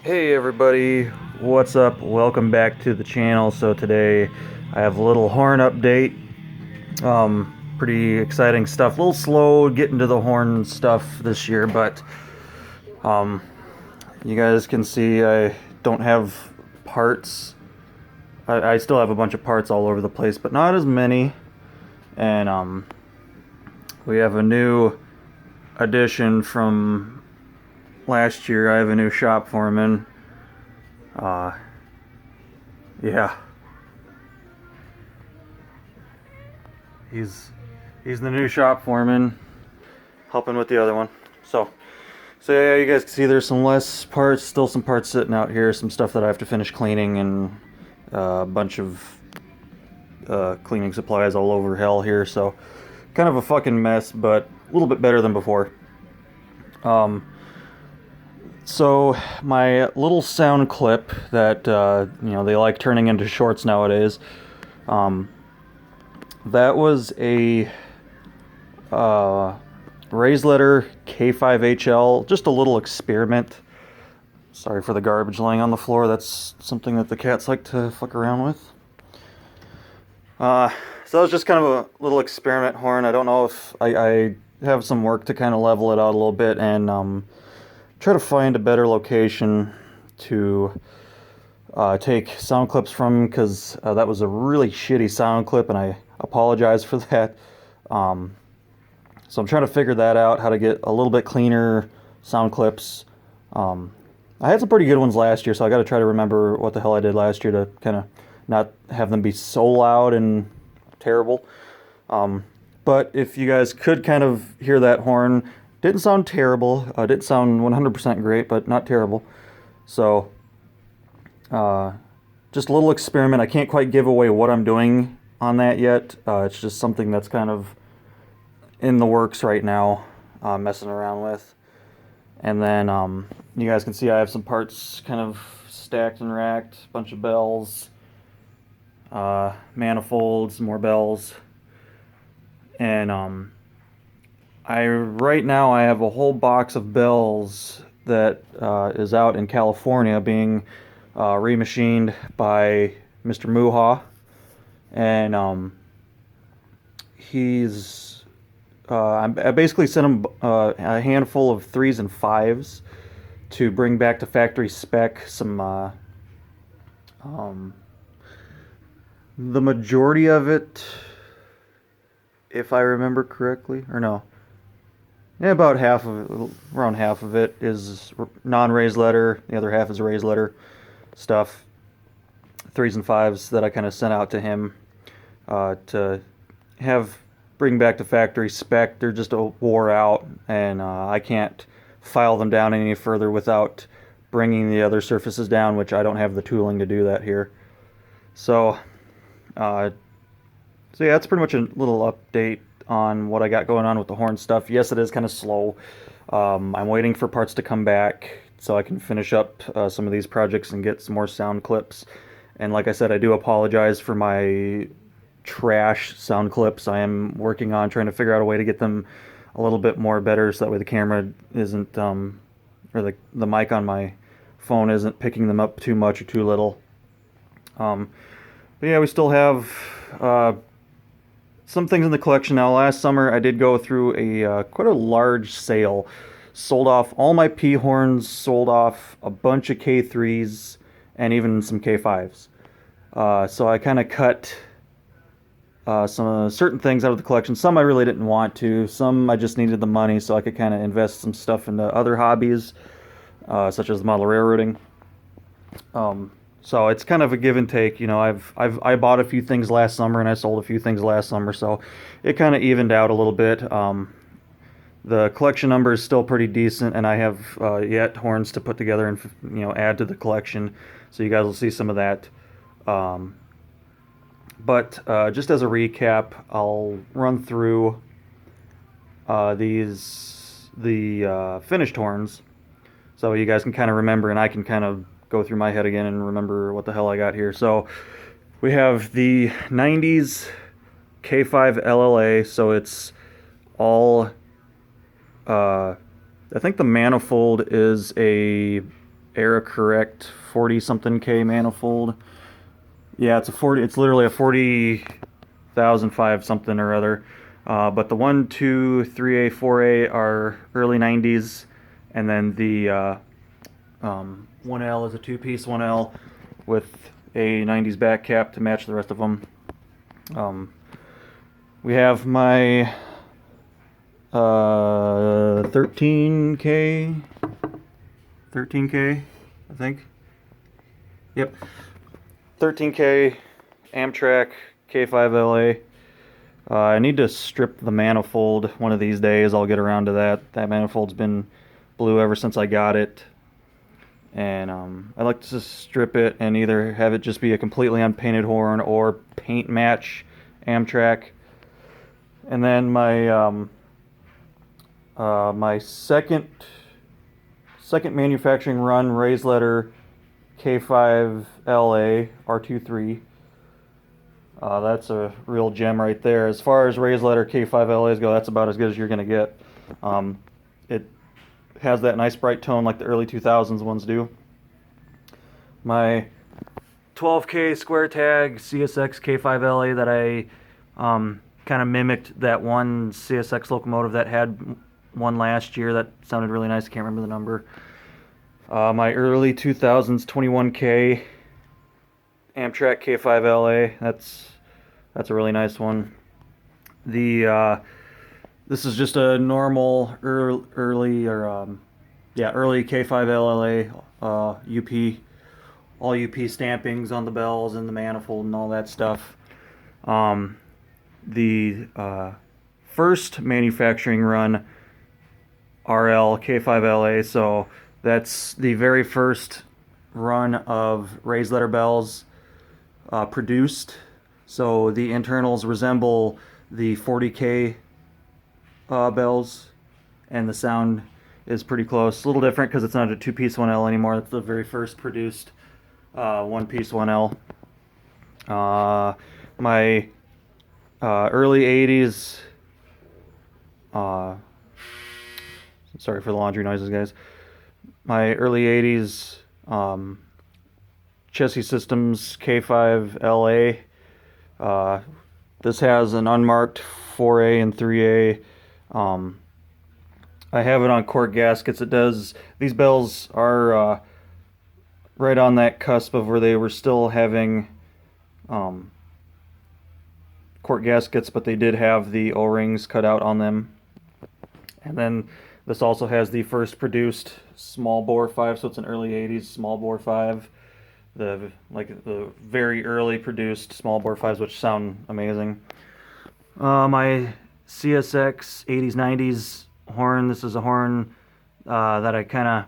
Hey everybody, what's up? Welcome back to the channel. So today I have a little horn update. Pretty exciting stuff. A little slow getting to the horn stuff this year, but um, you guys can see I don't have parts. I still have a bunch of parts all over the place, but not as many. And we have a new addition from last year. I have a new shop foreman. Uh, yeah. He's he's the new shop foreman, helping with the other one. So yeah, you guys can see there's some less parts, still some parts sitting out here, some stuff that I have to finish cleaning, and a bunch of cleaning supplies all over hell here. So kind of a fucking mess, but a little bit better than before. Um, so my little sound clip that they like turning into shorts nowadays. Um, that was a raised letter K5HL, just a little experiment. Sorry for the garbage laying on the floor. That's something that the cats like to fuck around with. So that was just kind of a little experiment horn. I don't know if I have some work to kind of level it out a little bit and try to find a better location to take sound clips from, because that was a really shitty sound clip and I apologize for that. So I'm trying to figure that out, how to get a little bit cleaner sound clips. I had some pretty good ones last year, so I got to try to remember what the hell I did last year to kind of not have them be so loud and terrible. But if you guys could kind of hear that horn, didn't sound terrible. Didn't sound 100% great, but not terrible. So just a little experiment. I can't quite give away what I'm doing on that yet. It's just something that's kind of in the works right now, messing around with. And then you guys can see I have some parts kind of stacked and racked, bunch of bells, manifolds, more bells. And right now I have a whole box of bells that is out in California being remachined by Mr. Muha. And I basically sent him a handful of 3s and 5s to bring back to factory spec. The majority of it, if I remember correctly, or no, yeah, about half of it, around half of it is non-raised letter. The other half is raised letter stuff. 3s and 5s that I kind of sent out to him to have bring back to factory spec. They're just wore out, and I can't file them down any further without bringing the other surfaces down, which I don't have the tooling to do that here. So, uh, so yeah, that's pretty much a little update on what I got going on with the horn stuff. Yes, it is kind of slow. I'm waiting for parts to come back so I can finish up some of these projects and get some more sound clips. And like I said, I do apologize for my trash sound clips. I am working on trying to figure out a way to get them a little bit more better, so that way the camera isn't or the mic on my phone isn't picking them up too much or too little. But yeah, we still have some things in the collection now. Last summer I did go through a quite a large sale. Sold off all my P horns, sold off a bunch of K3s, and even some K5s. So I kind of cut some certain things out of the collection. Some I really didn't want to. Some I just needed the money so I could kind of invest some stuff into other hobbies, such as model railroading. So it's kind of a give and take. You know, I bought a few things last summer and I sold a few things last summer, so it kind of evened out a little bit. The collection number is still pretty decent, and I have yet horns to put together and add to the collection, so you guys will see some of that. But just as a recap, I'll run through the finished horns, so you guys can kind of remember, and I can kind of go through my head again and remember what the hell I got here. So we have the 90s K5 LLA, so it's all I think the manifold is a Era Correct 40 something K manifold. Yeah, it's a 40. It's literally a 40,005 something or other. But the 1, 2, 3A, 4A are early 90s, and then the 1L is a two-piece 1L with a 90s back cap to match the rest of them. We have my 13K, I think. Yep, 13K Amtrak K5LA. I need to strip the manifold one of these days. I'll get around to that. That manifold's been blue ever since I got it. And I like to strip it and either have it just be a completely unpainted horn or paint match Amtrak. And then my my second manufacturing run raised letter K5LA R23. That's a real gem right there. As far as raised letter K5LAs go, that's about as good as you're going to get. It has that nice bright tone like the early 2000s ones do. My 12K square tag CSX K5LA that I kind of mimicked that one CSX locomotive that had one last year that sounded really nice. I can't remember the number. My early 2000s 21K Amtrak K5LA. That's a really nice one. This is just a normal early K5LA UP, all UP stampings on the bells and the manifold and all that stuff. The first manufacturing run RL K5LA, so that's the very first run of raised letter bells produced. So the internals resemble the 40K bells, and the sound is pretty close. A little different because it's not a two-piece 1L anymore. It's the very first produced one-piece 1L. My early 80s, sorry for the laundry noises, guys. My early 80s Chessie Systems K5LA. This has an unmarked 4A and 3A. I have it on cork gaskets. It does. These bells are right on that cusp of where they were still having cork gaskets, but they did have the O-rings cut out on them. And then this also has the first produced small bore 5, so it's an early 80s small bore 5. The very early produced small bore 5s, which sound amazing. My CSX 80s 90s horn. This is a horn that I kind of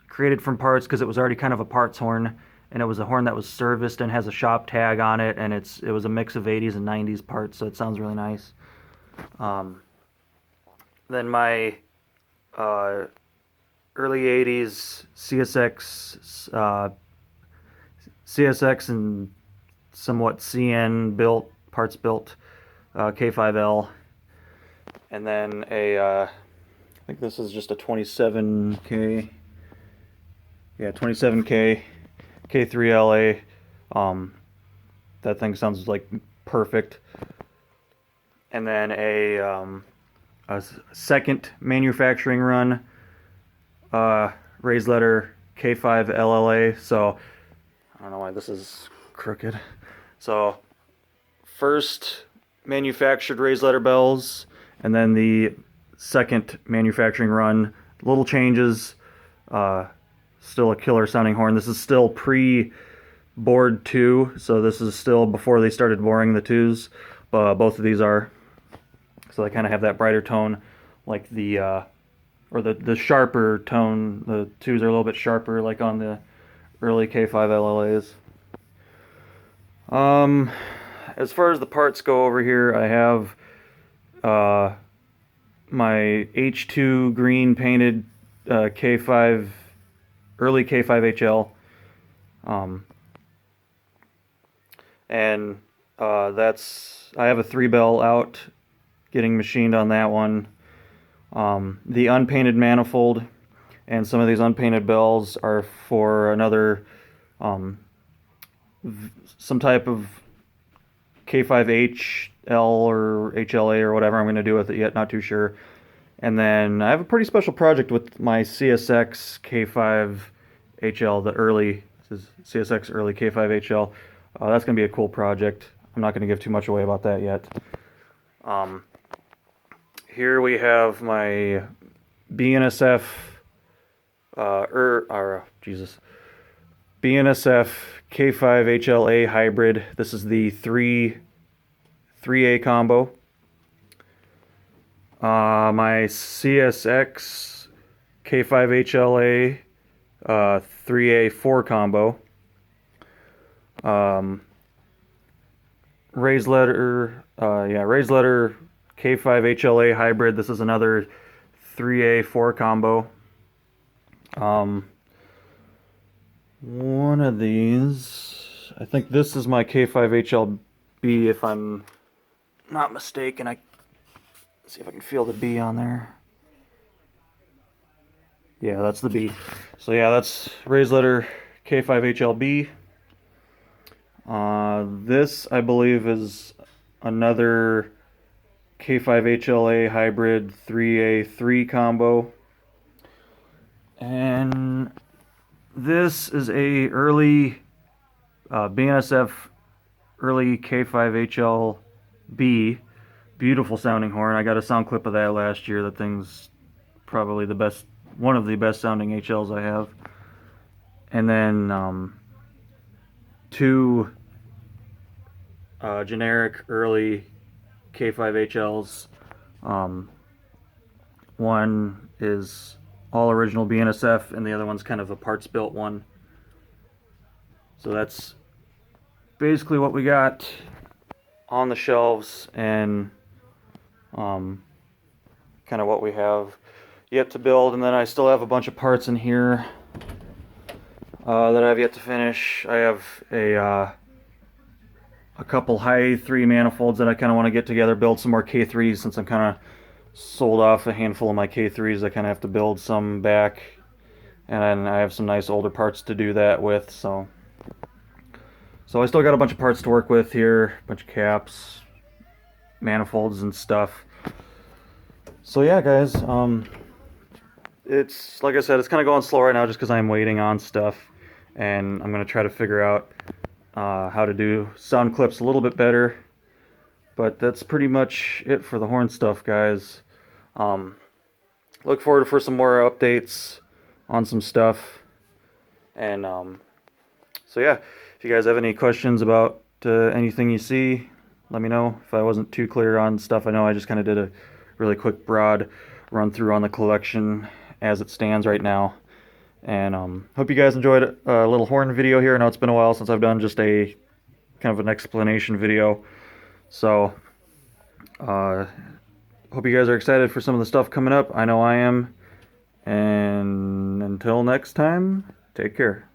created from parts because it was already kind of a parts horn, and it was a horn that was serviced and has a shop tag on it, and it was a mix of 80s and 90s parts, so it sounds really nice. Then my early 80s CSX and somewhat CN built, parts built K5L, and then I think this is just a 27K, 27K K3LA. That thing sounds like perfect. And then a second manufacturing run raised letter K5LLA. So I don't know why this is crooked. So first manufactured raised letter bells, and then the second manufacturing run. Little changes. Still a killer sounding horn. This is still pre-bored 2, so this is still before they started boring the 2s. Both of these are. So they kind of have that brighter tone, like the sharper tone. The 2s are a little bit sharper, like on the early K5 LLAs. As far as the parts go over here, I have my H2 green painted K5, early K5HL. And I have a 3-bell out getting machined on that one. The unpainted manifold and some of these unpainted bells are for another some type of K5HL or HLA or whatever I'm going to do with it yet, not too sure. And then I have a pretty special project with my CSX K5HL, the early, this is CSX early K5HL. That's going to be a cool project. I'm not going to give too much away about that yet. Here we have my BNSF, BNSF K5HLA hybrid. This is the 3A combo. My CSX K5HLA 3A4 combo. Raised letter K5HLA hybrid. This is another 3A4 combo. One of these, I think this is my K5HLB, if I'm not mistaken. Let's see if I can feel the B on there. Yeah, that's the B. So yeah, that's raised letter K5HLB. This, I believe, is another K5HLA hybrid 3A3 combo. And this is a early BNSF early K5HLB. Beautiful sounding horn. I got a sound clip of that last year. That thing's probably the best, one of the best sounding HLs I have. And then two generic early K5HLs. One is all original BNSF, and the other one's kind of a parts built one. So that's basically what we got on the shelves, and kind of what we have yet to build. And then I still have a bunch of parts in here that I have yet to finish. I have a couple high 3 manifolds that I kind of want to get together, build some more K3s, since I'm kind of sold off a handful of my K3s. I kind of have to build some back, and then I have some nice older parts to do that with. So I still got a bunch of parts to work with here, a bunch of caps, manifolds and stuff. So yeah, guys, it's like I said, it's kind of going slow right now just because I'm waiting on stuff, and I'm going to try to figure out how to do sound clips a little bit better. But that's pretty much it for the horn stuff, guys. Look forward for some more updates on some stuff. And so yeah, if you guys have any questions about anything you see, let me know. If I wasn't too clear on stuff, I know I just kind of did a really quick broad run through on the collection as it stands right now. And hope you guys enjoyed a little horn video here. I know it's been a while since I've done just a kind of an explanation video. So hope you guys are excited for some of the stuff coming up. I know I am. And until next time, take care.